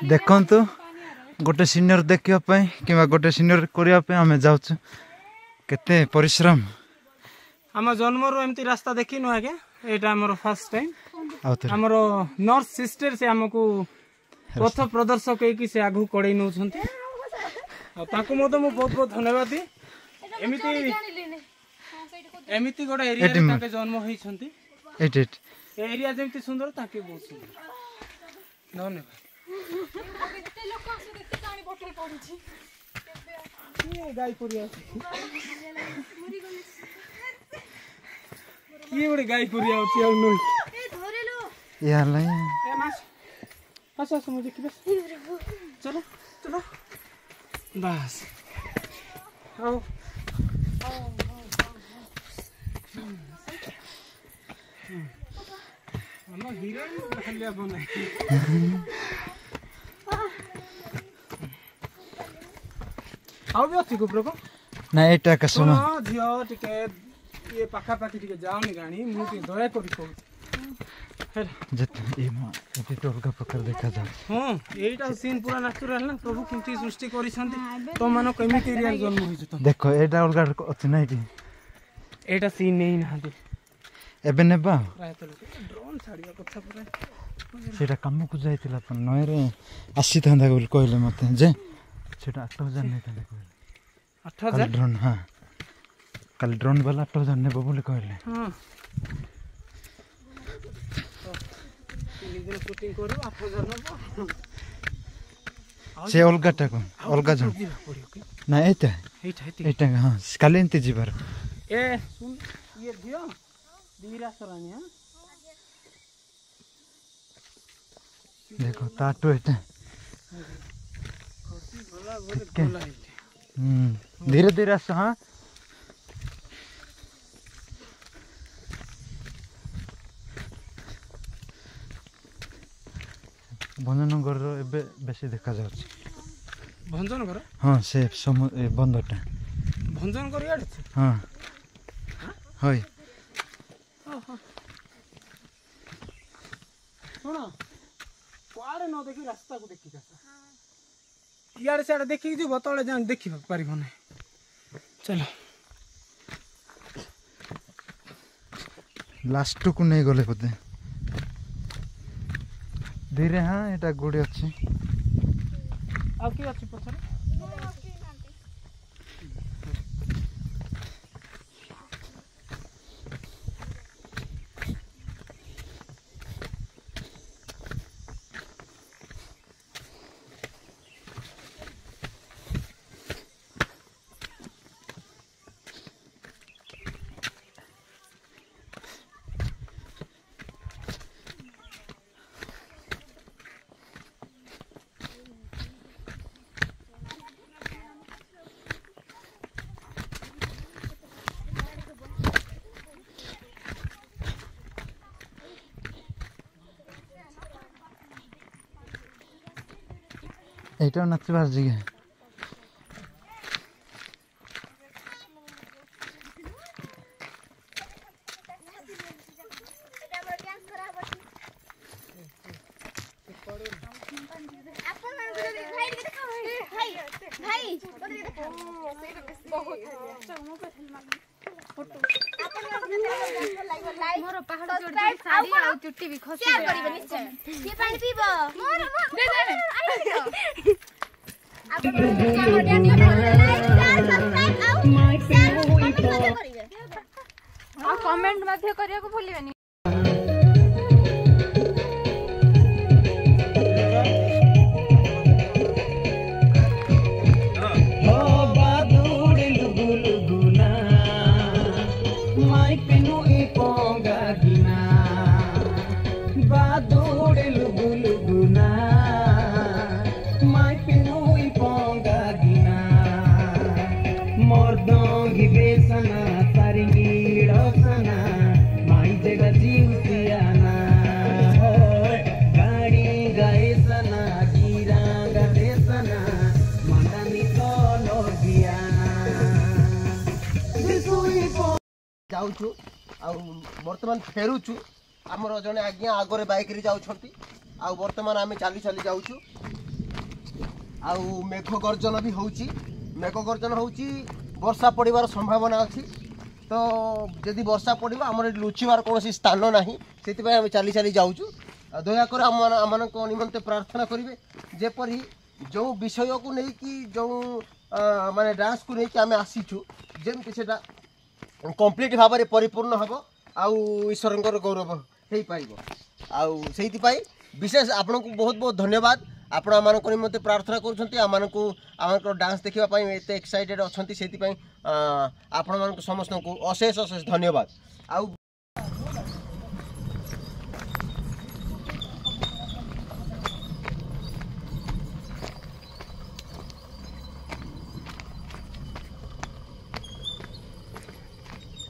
देखु गोटे सीनियर देखा कि गोटे सीनियर करने आम जाऊँ केते परिश्रम आम जन्म एमती रास्ता देखी नु आगे एटा हमर फर्स्ट टाइम हमर नर्स सिस्टर से हमको पथ प्रदर्शक कि से आगु कड़े नौ बहुत बहुत धन्यवाद दी एमती गोटे एरिया जन्म होती एरिया जमी सुंदर ताके बहुत सुंदर धन्यवाद गाई ये बड़े गाई पुरी आउची और नो यार लाई ए मास आसा मुझे कि बस चलो चलो बस आओ हम हीरोइन बहलिया बने आओ भी अच्छी गुप्रो को ना एटा कसम हां झियो टिके ये पाखा पाखी टिके जाओनी गाणी मु टिके दया करी को जत ए म एते तो अलग प्रकार देखा जा हां एटा सीन पूरा नेचुरल ना प्रभु केमती सृष्टि करी छथि तो मानो केमिति एरिया जन्म होई जतो देखो एटा अलग अछि नै टी एटा सीन नै नाहंती एबे नेबा प्राय तो ड्रोन छाड़िया कथा पूरा सेटा काम को जाइतिला पण नय रे आसी थांदा बोल कहले मते जे सेटा 8000 नै थांदा कहले 8000 ड्रोन हां कल ड्रोन वाला 8000 नेबो बोले कहले हां दिन शूटिंग करू 8000 नेबो से अलगाटा को अलगा जन ना एटा एटा हां काले एंते जीवार ए सुन ये दियो दीरा सरानिया देखो ताटो एटा धीरे धीरे आस हाँ भंजनगर एबे बेसी देखा जाउछ भंजनगर हां से बंदटा भंजनगर याड हां होय सुनो कुआरे न देखि रास्ता को देखि जासा यार से देखि जो बतले जान देखि परिबो नै चलो लास्ट को नहीं गले पते धीरे हाँ एटा गुड़ी अच्छी आ की अच्छी पछरे এইটা নাচবার জিগে दाढ़ी आ चुट्टी भी खसी शेयर करिवे निश्चय के पानी पीबो मोर दे दे आप कमेंट मध्य करिया को भूलिबेनी जाऊँ बर्तमान फेरुचु आमर जड़े आज्ञा आगे बैक बर्तमान आम चली चली जाऊँ मेघ गर्जन भी होची मेघ गर्जन होची वर्षा पड़वार संभावना अच्छी तो जदि वर्षा पड़ो आम लुचार कौन स्थान ना से आम चली चली जाऊँ दयाकर आम निमंते प्रार्थना करेंगे जेपरी जो विषय को लेकिन जो माने डांस को लेकिन आम आसीचु जमती से कंप्लीट भाव में परिपूर्ण हम ईश्वर गौरव हो पार आई विशेष आपन को बहुत बहुत धन्यवाद आपण आम निमंते प्रार्थना कर डांस देखापी एत एक्साइटेड अच्छा से आपण मान समस्त को अशेष अशेष धन्यवाद आउ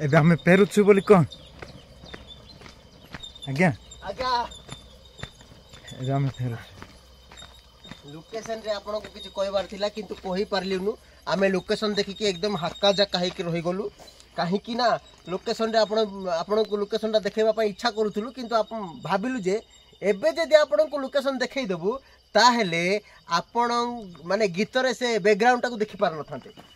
एबे हमें फेरुछु बोली कौन आज्ञा आज्ञा एबे हमें फेरुछु लोकेशन रे आपन को किछ कहबार थिला किंतु कहि पारलिनु आमे लोकेशन देखि के एकदम हक्का जक्का हे के रहि गलु काहे कि ना लोकेशन रे आपन को लोकेशन ता देखेबा पई इच्छा करूथुलु किंतु आपन भाबिलु जे एबे जदि आपन को लोकेशन देखै देबु ताहेले आपन माने गीत रे से बैकग्राउंड ता को देखि पार न थांते